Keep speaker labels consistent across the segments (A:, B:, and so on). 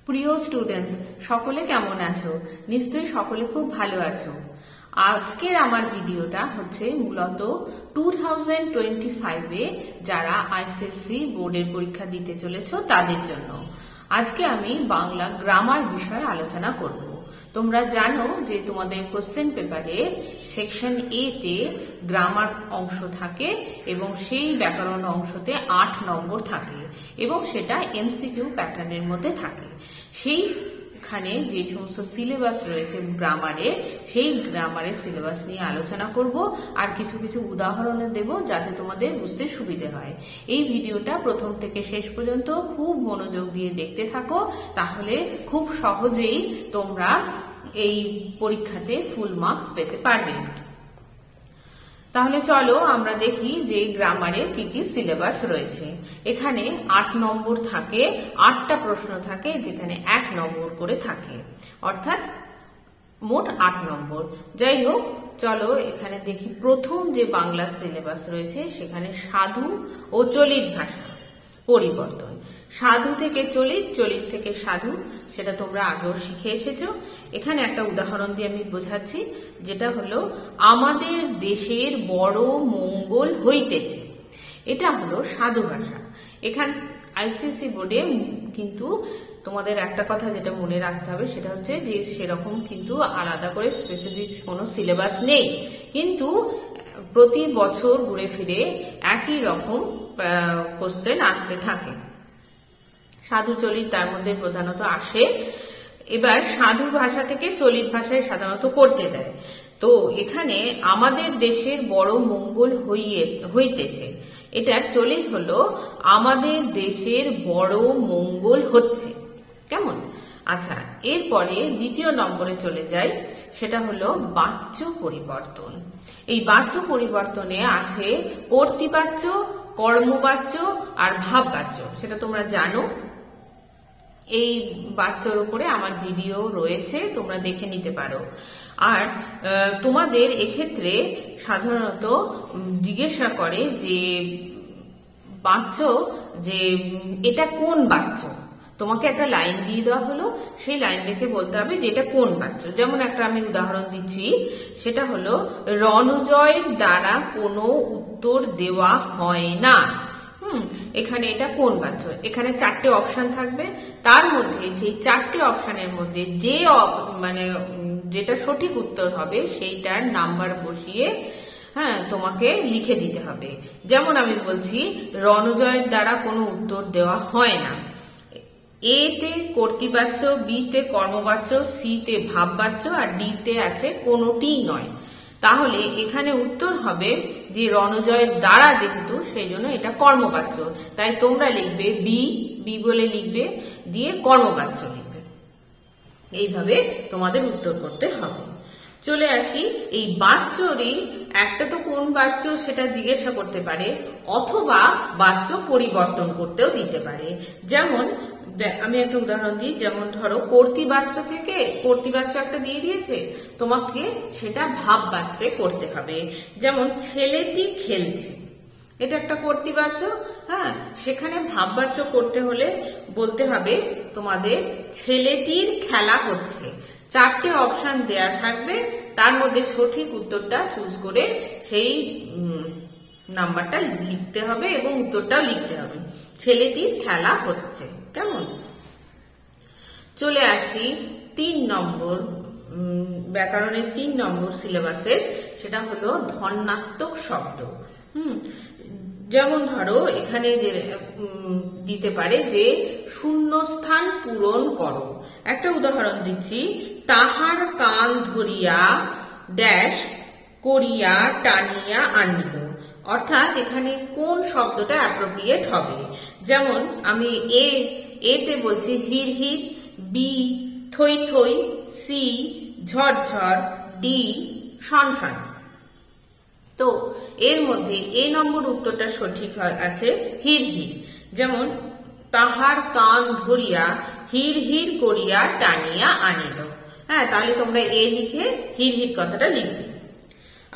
A: প্রিয় স্টুডেন্টস, সকলে কেমন আছো? নিশ্চয়ই সকলে খুব ভালো আছো। আজকের আমার ভিডিওটা হচ্ছে মূলত 2025-এ যারা আইসিএসসি বোর্ডের পরীক্ষা দিতে চলেছো তাদের জন্য। আজকে আমি বাংলা গ্রামার বিষয়ে আলোচনা করব। তোমরা জানো যে তোমাদের কোশ্চেন পেপারে সেকশন এ তে গ্রামার অংশ থাকে এবং সেই ব্যাকরণ অংশতে 8 নম্বর থাকে এবং সেটা এমসিকিউ প্যাটার্নের মধ্যে থাকে। সেইখানে যে সমস্ত সিলেবাস রয়েছে গ্রামারে, সেই গ্রামারের সিলেবাস নিয়ে আলোচনা করব আর কিছু কিছু উদাহরণ দেব যাতে তোমাদের বুঝতে সুবিধে হয়। এই ভিডিওটা প্রথম থেকে শেষ পর্যন্ত খুব মনোযোগ দিয়ে দেখতে থাকো, তাহলে খুব সহজেই তোমরা এই পরীক্ষাতে ফুল মার্কস পেতে পারবে। তাহলে চলো আমরা দেখি যে গ্রামারের কি কি সিলেবাস রয়েছে। এখানে 8 নম্বর থাকে, 8টা প্রশ্ন থাকে যেখানে 1 নম্বর করে থাকে, অর্থাৎ মোট 8 নম্বর। যাই হোক, চলো এখানে দেখি প্রথম যে বাংলা সিলেবাস রয়েছে সেখানে সাধু ও চলিত ভাষা পরিবর্তন। সাধু থেকে চলিত, চলিত থেকে সাধু, সেটা তোমরা আগেও শিখে এসেছো। এখানে একটা উদাহরণ দিয়ে আমি বোঝাচ্ছি, যেটা হলো আমাদের দেশের বড় মঙ্গল হইতেছে। এটা হলো সাধু ভাষা। এখানে আইসিএসসি বোর্ডে কিন্তু তোমাদের একটা কথা যেটা মনে রাখতে হবে সেটা হচ্ছে যে সেরকম কিন্তু আলাদা করে স্পেসিফিক কোনো সিলেবাস নেই, কিন্তু প্রতি বছর ঘুরে ফিরে একই রকম কোশ্চেন আসতে থাকে। সাধু চলিত তার মধ্যে প্রধানত আসে। এবার সাধু ভাষা থেকে চলিত ভাষায় সাধারণত করতে দেয়। তো এখানে আমাদের দেশের বড় মঙ্গল হইতেছে, এটা চলিত হলো আমাদের দেশের বড় মঙ্গল হচ্ছে। কেমন? আচ্ছা, এরপরে দ্বিতীয় নম্বরে চলে যাই, সেটা হলো বাচ্য পরিবর্তন। এই বাচ্য পরিবর্তনে আছে কর্তৃবাচ্য, কর্মবাচ্য আর ভাববাচ্য, সেটা তোমরা জানো। এই বাচ্চার উপরে আমার ভিডিও রয়েছে, তোমরা দেখে নিতে পারো। আর তোমাদের এক্ষেত্রে সাধারণত জিজ্ঞাসা করে যে বাচ্চ, যে এটা কোন বাচ্চ। তোমাকে একটা লাইন দিয়ে দেওয়া হলো, সেই লাইন দেখে বলতে হবে যে এটা কোন বাচ্চ। যেমন একটা আমি উদাহরণ দিচ্ছি, সেটা হলো রণজয়ের দ্বারা কোনো উত্তর দেওয়া হয় না। এখানে এটা কোন বাচ্চ? এখানে 4টে অপশন থাকবে, তার মধ্যে সেই 4টে অপশনের মধ্যে যে যেটা সঠিক উত্তর হবে সেইটার নাম্বার বসিয়ে তোমাকে লিখে দিতে হবে। যেমন আমি বলছি, রণজয়ের দ্বারা কোনো উত্তর দেওয়া হয় না। এ তে কর্তৃবাচ্য, বি তে কর্মবাচ্য, সি তে ভাববাচ্য আর ডি তে আছে কোনোটিই নয়। তাহলে এখানে উত্তর হবে যে রণজয়ের দ্বারা, যেহেতু সেই জন্য এটা কর্মবাচ্য, তাই তোমরা লিখবে বি বলে লিখবে, দিয়ে কর্মবাচ্য লিখবে। এইভাবে তোমাদের উত্তর করতে হবে। চলে আসি, এই বাচ্যরই একটা তো কোন বাচ্য সেটা জিজ্ঞাসা করতে পারে, অথবা বাচ্য পরিবর্তন করতেও দিতে পারে। যেমন আমি একটা উদাহরণ দিই, যেমন ধরো কর্তৃবাচ্য থেকে কর্তৃবাচ্য একটা দিয়ে দিয়েছে, তোমাকে সেটা ভাববাচ্যে করতে হবে। যেমন ছেলেটি খেলছে, এটা একটা কর্তৃবাচ্য, সেখানে ভাববাচ্য করতে হলে বলতে হবে তোমাদের ছেলেটির খেলা হচ্ছে। 4টে অপশন দেয়া থাকবে, তার মধ্যে সঠিক উত্তরটা চুজ করে সেই নাম্বারটা লিখতে হবে এবং উত্তরটাও লিখতে হবে। ছেলেটির খেলা হচ্ছে। কেমন? চলে আসি 3 নম্বর ব্যাকরণের 3 নম্বর সিলেবাসের, সেটা হলো ধন্যাত্মক শব্দ। যেমন ধরো এখানে যে দিতে পারে যে শূন্যস্থান পূরণ করো। একটা উদাহরণ দিচ্ছি, তাহার কান ধরিয়া ড্যাশ করিয়া টানিয়া আনিল। অর্থাৎ এখানে কোন শব্দটা অ্যাপ্রোপ্রিয়েট হবে। যেমন আমি এ তে বলছি হির হির, বি থই থই, সি ঝরঝর, ডি শনশন। তো এর মধ্যে এ নম্বর উত্তরটা সঠিক আছে হির হির। যেমন তাহার কান ধরিয়া হির হির করিয়া টানিয়া আনিল। তাহলে তোমরা এ লিখে হির হির কথাটা লিখবে।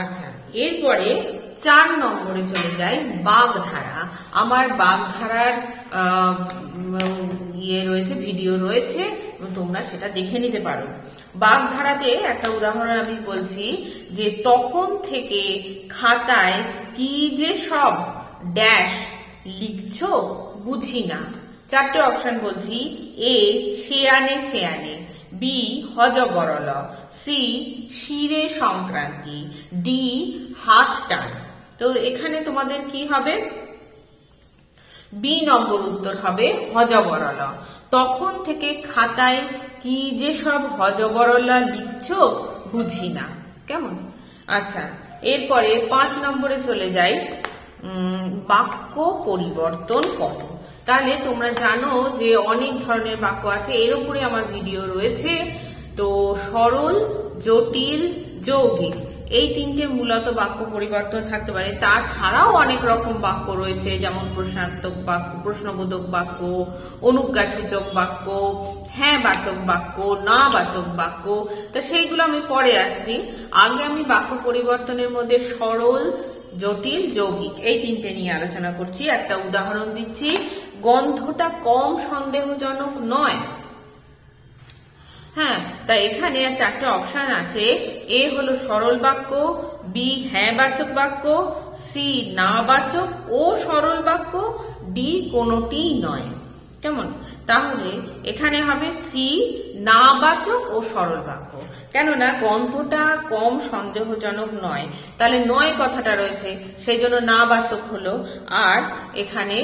A: আচ্ছা, এরপরে 4 নম্বরে চলে যাই, বাগধারা। আমার বাগধারার রয়েছে, ভিডিও রয়েছে, তোমরা সেটা দেখে নিতে পারো। বাগধারাতে একটা উদাহরণ আমি বলছি যে তখন থেকে খাতায় কি যে সব ড্যাশ লিখছো বুঝি না। 4টে অপশন বলছি। এ শেয়ানে শেয়ানে, বি হজবরল, সি শিরে সংক্রান্তি, ডি হাত টান। তো এখানে তোমাদের কি হবে? বি নম্বর উত্তর হবে হজবরল। তখন থেকে খাতায় কি যে সব হজবরলা লিখছো বুঝি না। কেমন? আচ্ছা, এরপরে 5 নম্বরে চলে যাই, বাক্য পরিবর্তন করো। তাহলে তোমরা জানো যে অনেক ধরনের বাক্য আছে, এর উপরে আমার ভিডিও রয়েছে। তো সরল, জটিল, যৌগিক, এই 3টে মূলত বাক্য পরিবর্তন থাকতে পারে। তাছাড়াও অনেক রকম বাক্য রয়েছে, যেমন প্রশ্নাত্মক বাক্য, প্রশ্নবোধক বাক্য, অনুজ্ঞাসূচক বাক্য, হ্যাঁ বাচক বাক্য, না বাচক বাক্য। তো সেইগুলো আমি পরে আসছি। আগে আমি বাক্য পরিবর্তনের মধ্যে সরল, জটিল, যৌগিক এই 3টে নিয়ে আলোচনা করছি। একটা উদাহরণ দিচ্ছি, গন্ধটা কম সন্দেহজনক নয়। হ্যাঁ, তা এখানে 4টে অপশন আছে। এ হলো সরল বাক্য, বি হ্যাঁ বাচক বাক্য, সি না বাচক ও সরল বাক্য, ডি কোনোটিই নয়। কেমন? তাহলে এখানে হবে সি না বাচক ও সরল বাক্য। কেননা গন্ধটা কম সন্দেহজনক নয়, তাহলে নয় কথাটা রয়েছে, সেই জন্য না বাচক হলো। আর এখানে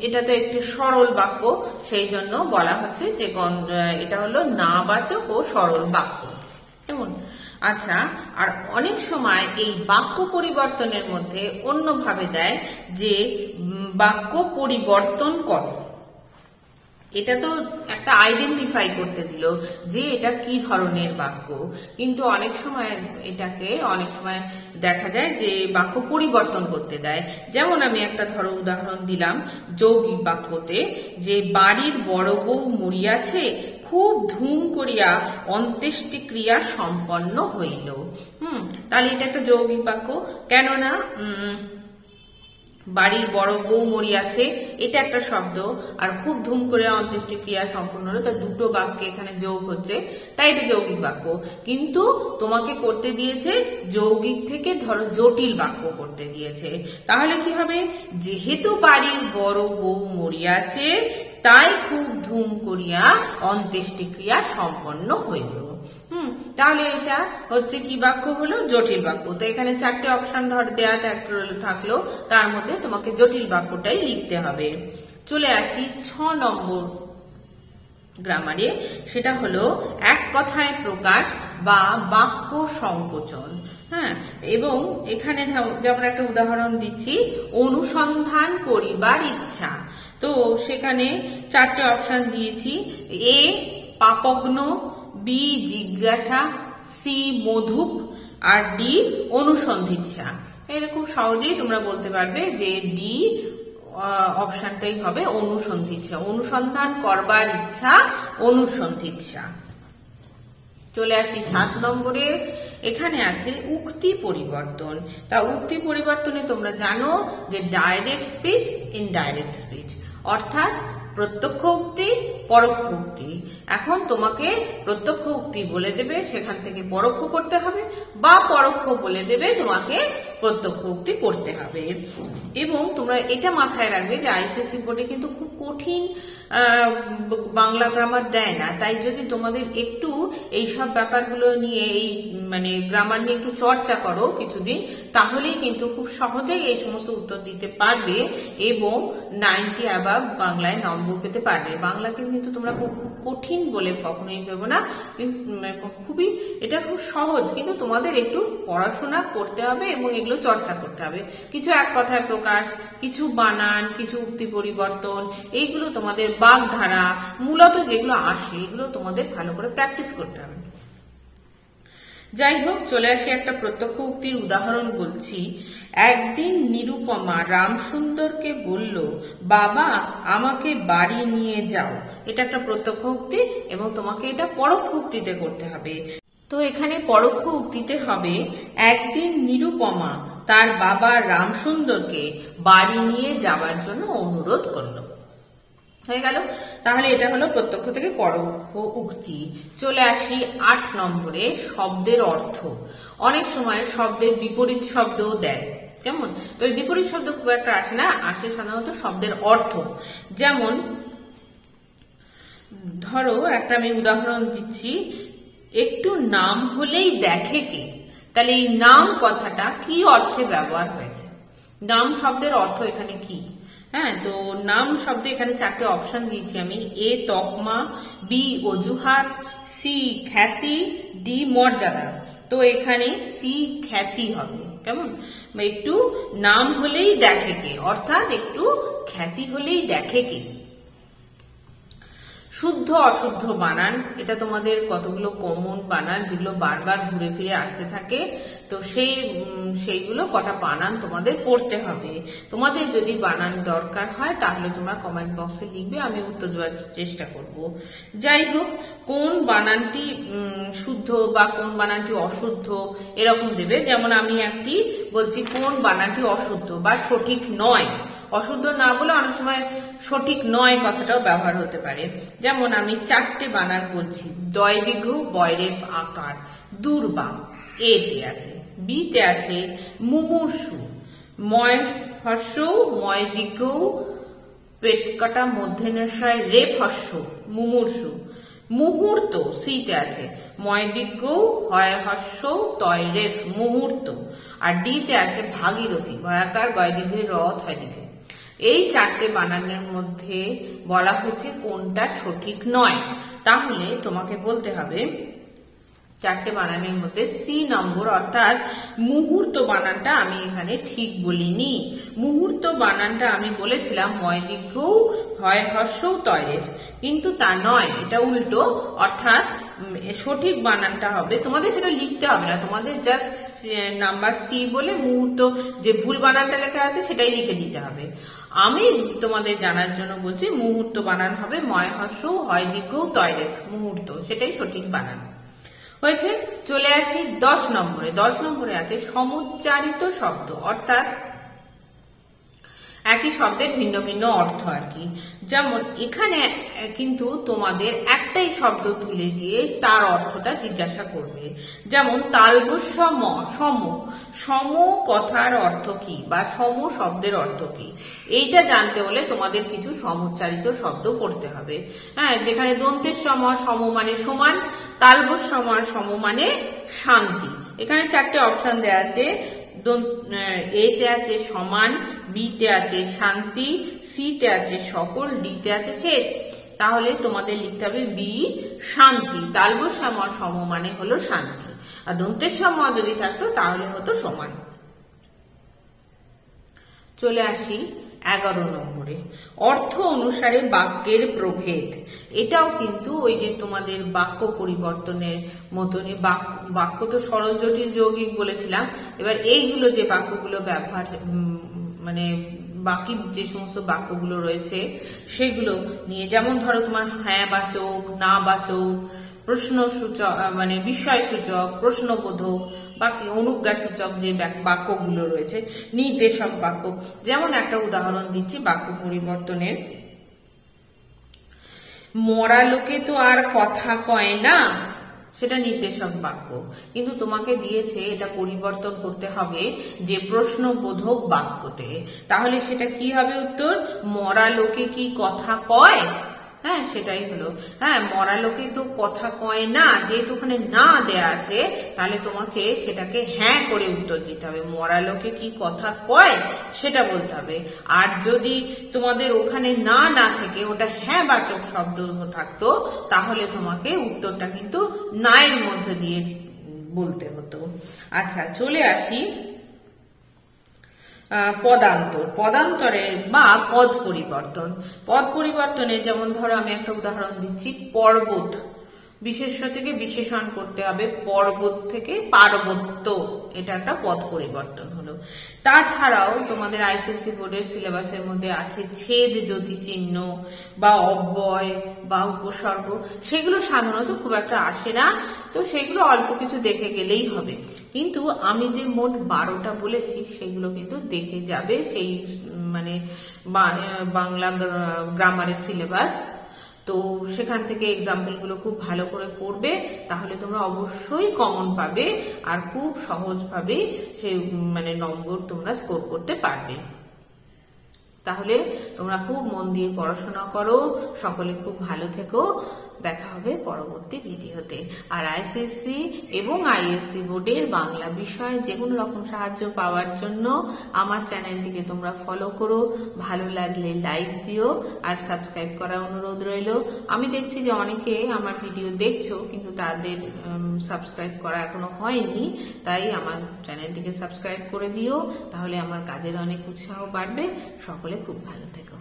A: এটা তো একটি সরল বাক্য, সেই জন্য বলা হচ্ছে যে এটা হলো না বাচক ও সরল বাক্য। কেমন? আচ্ছা, আর অনেক সময় এই বাক্য পরিবর্তনের মধ্যে অন্যভাবে দেয় যে বাক্য পরিবর্তন করো। এটা তো একটা আইডেন্টিফাই করতে দিল যে এটা কি ধরনের বাক্য, কিন্তু অনেক সময় দেখা যায় যে বাক্য পরিবর্তন করতে দেয়। যেমন আমি একটা উদাহরণ দিলাম যৌগিক বাক্যতে, যে বাড়ির বড় বউ মরিয়াছে, খুব ধুম করিয়া অন্ত্যেষ্টি ক্রিয়া সম্পন্ন হইল। তাহলে এটা একটা যৌগিক বাক্য। কেননা বাড়ির বড় বউ মরিয়াছে এটা একটা শব্দ, আর খুব ধুম করে অন্ত্যেষ্টি ক্রিয়া সম্পূর্ণ হলো, তা দুটো বাক্যে এখানে যোগ হচ্ছে, তাই এটা যৌগিক বাক্য। কিন্তু তোমাকে করতে দিয়েছে যৌগিক থেকে ধরো জটিল বাক্য করতে দিয়েছে। তাহলে কি হবে? যেহেতু বাড়ির বড় বউ মরিয়াছে, তাই খুব ধুম করিয়া অন্ত্যেষ্টি ক্রিয়া সম্পন্ন হইল। তাহলে এটা হচ্ছে কি বাক্য হলো? জটিল বাক্য। তো এখানে 4টে অপশন দেওয়া থাকলো, তার মধ্যে তোমাকে জটিল বাক্যটাই লিখতে হবে। চলে আসি 6 নম্বর গ্রামারে, সেটা হলো এক কথায় প্রকাশ বা বাক্য সংকোচন। হ্যাঁ, এবং এখানে যেমন একটা উদাহরণ দিচ্ছি, অনুসন্ধান করিবার ইচ্ছা। তো সেখানে 4টে অপশন দিয়েছি। এ পাপগ্ন, বি জিজ্ঞাসা, সি মধুপ, আর ডি অনুসন্ধিৎসা। এটা খুব সহজেই তোমরা বলতে পারবে যে ডি অপশনটাই হবে অনুসন্ধিৎসা, অনুসন্ধান করবার ইচ্ছা, অনুসন্ধিৎসা। চলে আসি 7 নম্বরে, এখানে আছে উক্তি পরিবর্তন। তা উক্তি পরিবর্তনে তোমরা জানো যে ডাইরেক্ট স্পিচ, ইনডাইরেক্ট স্পিচ, অর্থাৎ প্রত্যক্ষ উক্তি, পরোক্ষ উক্তি। এখন তোমাকে প্রত্যক্ষ উক্তি বলে দেবে, সেখান থেকে পরোক্ষ করতে হবে, বা পরোক্ষ বলে দেবে, তোমাকে প্রত্যক্ষ উক্তি করতে হবে। এবং তোমরা এটা মাথায় রাখবে যে আইসিএসসি বোর্ডে কিন্তু খুব কঠিন বাংলা গ্রামার দেয় না, তাই যদি তোমাদের একটু এইসব ব্যাপারগুলো নিয়ে গ্রামার নিয়ে একটু চর্চা করো কিছুদিন, তাহলেই কিন্তু খুব সহজেই এই সমস্ত উত্তর দিতে পারবে এবং 90 অ্যাবাভ বাংলায় নম্বর পেতে পারবে। বাংলাকে কিন্তু তোমরা খুব কঠিন বলে কখনোই ভেবো না, এটা খুব সহজ, কিন্তু তোমাদের একটু পড়াশোনা করতে হবে এবং এগুলো চর্চা করতে হবে। কিছু এক কথায় প্রকাশ, কিছু বানান, কিছু উক্তি পরিবর্তন, এইগুলো তোমাদের বাগধারা মূলত যেগুলো আসে, এগুলো তোমাদের ভালো করে প্র্যাকটিস করতে হবে। যাই হোক, চলে আসি একটা প্রত্যক্ষ উক্তির উদাহরণ বলছি। একদিন নিরুপমা রামসুন্দরকে বলল, বাবা আমাকে বাড়ি নিয়ে যাও। এটা একটা প্রত্যক্ষ উক্তি এবং তোমাকে এটা পরোক্ষ উক্তিতে করতে হবে। তো এখানে পরোক্ষ উক্তিতে হবে, একদিন নিরুপমা তার বাবা রামসুন্দরকে বাড়ি নিয়ে যাবার জন্য অনুরোধ করলো। হয়ে গেল। তাহলে এটা হলো প্রত্যক্ষ থেকে পরোক্ষ উক্তি। চলে আসি 8 নম্বরে, শব্দের অর্থ। অনেক সময় শব্দের বিপরীত শব্দও দেয়, কেমন? তো এই বিপরীত শব্দ খুব একটা আসে না, আসে সাধারণত শব্দের অর্থ। যেমন ধরো একটা আমি উদাহরণ দিচ্ছি, একটু নাম হলেই দেখে কে। তাহলে এই নাম কথাটা কি অর্থে ব্যবহার হয়েছে? নাম শব্দের অর্থ এখানে কি? হ্যাঁ, তো নাম শব্দে এখানে 4টে অপশন দিয়েছি আমি। এ তকমা, বি অজুহাত, সি খ্যাতি, ডি মর্যাদা। তো এখানে সি খ্যাতি হবে, কেমন? একটু নাম হলেই দেখে কে, অর্থাৎ একটু খ্যাতি হলেই দেখে কে। শুদ্ধ অশুদ্ধ বানান, এটা তোমাদের কতগুলো কমন বানান যেগুলো বারবার ঘুরে ফিরে আসতে থাকে, তো সেইগুলো কটা বানান তোমাদের পড়তে হবে। তোমাদের যদি বানান দরকার হয় তাহলে তোমরা কমেন্ট বক্সে লিখবে, আমি উত্তর দেওয়ার চেষ্টা করব। যাই হোক, কোন বানানটি শুদ্ধ বা কোন বানানটি অশুদ্ধ এরকম দেবে। যেমন আমি একটি বলছি, কোন বানানটি অশুদ্ধ বা সঠিক নয়। অশুদ্ধ না বলে অনেক সময় সঠিক নয় কথাটাও ব্যবহার হতে পারে। যেমন আমি 4টে বানান বলছি, দয় দীর্ঘ বয়রেপ আকার, দুর্বা এ তে আছে, বি তে আছে মুমূর্ষু, ময় হর্ষ ময় দীর্ঘ পেট কাটা মধ্যেনশয় রেপ হর্ষ মুমূর্ষু, মুহূর্ত সি তে আছে, ময় দীর্ঘ হয় হর্ষ তয় রেফ মুহূর্ত, আর ডি তে আছে ভাগীরথী ভয়াকার গয় দীর্ঘের রথ হয় দীর্ঘ। এই 4টে বানানের মধ্যে বলা হয়েছে কোনটা সঠিক নয়। তাহলে তোমাকে বলতে হবে 4টে বানানের মধ্যে সি নম্বর অর্থাৎ মুহূর্ত বানানটা আমি এখানে ঠিক বলিনি। মুহূর্ত বানানটা আমি বলেছিলাম ময় দীর্ঘ হয় হর্ষ তয়রেফ, কিন্তু তা নয়, এটা উল্টো। অর্থাৎ সঠিক বানানটা হবে, তোমাদের সেটা লিখতে হবে না, তোমাদের জাস্ট নাম্বার সি বলে মুহূর্ত যে ভুল বানানটা লেখা আছে সেটাই লিখে দিতে হবে। আমি তোমাদের জানার জন্য বলছি, মুহূর্ত বানান হবে ময় হর্ষ হয় দীর্ঘ তয়রেফ মুহূর্ত, সেটাই সঠিক বানান হয়েছে। চলে আসি 10 নম্বরে। 10 নম্বরে আছে সমুচ্চারিত শব্দ, অর্থাৎ একই শব্দের ভিন্ন ভিন্ন অর্থ আর কি। যেমন এখানে কিন্তু তোমাদের একটাই শব্দ তুলে দিয়ে তার অর্থটা জিজ্ঞাসা করবে। যেমন তালবস্য সম, সম কথার অর্থ কি বা সম শব্দের অর্থ কি, এইটা জানতে হলে তোমাদের কিছু সমুচ্চারিত শব্দ পড়তে হবে। হ্যাঁ, যেখানে দন্তের সম, সম মানে সমান, তালবস্য সম মানে শান্তি। এখানে 4টে অপশন দেওয়া আছে, এ তে আছে সমান, বি তে আছে শান্তি, সি তে আছে সকল, ডি তে আছে শেষ। তাহলে তোমাদের লিখতে হবে বি শান্তি। তালবস্য সম মানে হলো শান্তি, আর দন্তের সম যদি থাকতো তাহলে হতো সমান। চলে আসি 11 নম্বরে, অর্থ অনুসারে বাক্যের প্রভেদ। এটাও কিন্তু ওই যে তোমাদের বাক্য পরিবর্তনের মতনই, বাক্য তো সরল জটিল যৌগিক বলেছিলাম। এবার এইগুলো যে বাক্যগুলো ব্যবহার মানে বাকি যে সমস্ত বাক্যগুলো রয়েছে সেগুলো নিয়ে, যেমন ধরো তোমার হ্যাঁ বাচক, না বাচক, প্রশ্ন সূচক মানে বিস্ময় সূচক, প্রশ্নবোধক বাক্য, অনুজ্ঞা সূচক যে বাক্যগুলো রয়েছে, নির্দেশক বাক্য। যেমন একটা উদাহরণ দিচ্ছি বাক্য পরিবর্তনের, মরা লোকে তো আর কথা কয় না, সেটা নির্দেশক বাক্য, কিন্তু তোমাকে দিয়েছে এটা পরিবর্তন করতে হবে যে প্রশ্নবোধক বাক্যতে। তাহলে সেটা কি হবে উত্তর? মরা লোকে কি কথা কয়? হ্যাঁ, সেটাই হলো। হ্যাঁ, মরা লোকে তো কথা কয় না, যেহেতু ওখানে না দেয়া আছে তাহলে তোমাকে সেটাকে হ্যাঁ করে উত্তর দিতে হবে। মরা লোকে কি কথা কয় সেটা বলতে হবে। আর যদি তোমাদের ওখানে না না থেকে ওটা হ্যাঁ বাচক শব্দ থাকতো তাহলে তোমাকে উত্তরটা কিন্তু না এর মধ্যে দিয়ে বলতে হতো। আচ্ছা, চলে আসি পদান্তর। পদান্তরের বা পদ পরিবর্তন। পদ পরিবর্তনে যেমন ধরো আমি একটা উদাহরণ দিচ্ছি, পর্বত বিশেষ্য থেকে বিশেষণ করতে হবে, পর্বত থেকে পার্বত্য, এটা একটা পদ পরিবর্তন হলো। তাছাড়াও তোমাদের আইসিএসসি বোর্ডের সিলেবাসের মধ্যে আছে ছেদ জ্যোতি চিহ্ন বা অব্যয় বা উপসর্গ, সেগুলো সাধারণত খুব একটা আসে না, তো সেগুলো অল্প কিছু দেখে গেলেই হবে। কিন্তু আমি যে মোট 12টা বলেছি সেগুলো কিন্তু দেখে যাবে সেই মানে বাংলা গ্রামারের সিলেবাস। তো সেখান থেকে এক্সাম্পল গুলো খুব ভালো করে পড়বে, তাহলে তোমরা অবশ্যই কমন পাবে আর খুব সহজভাবে সেই নম্বর তোমরা স্কোর করতে পারবে। তাহলে তোমরা খুব মন দিয়ে পড়াশোনা করো, সকলে খুব ভালো থেকো, দেখা হবে পরবর্তী ভিডিওতে। আর আইসিএসসি এবং আইএসসি বোর্ডের বাংলা বিষয়ে যে কোনো রকম সাহায্য পাওয়ার জন্য আমার চ্যানেলটিকে তোমরা ফলো করো, ভালো লাগলে লাইক দিও আর সাবস্ক্রাইব করার অনুরোধ রইল। আমি দেখছি যে অনেকে আমার ভিডিও দেখছো কিন্তু তাদের সাবস্ক্রাইব করা এখনো হয়নি, তাই আমার চ্যানেলটিকে সাবস্ক্রাইব করে দিও, তাহলে আমার কাজের অনেক উৎসাহ বাড়বে। সকলে খুব ভালো থেকো।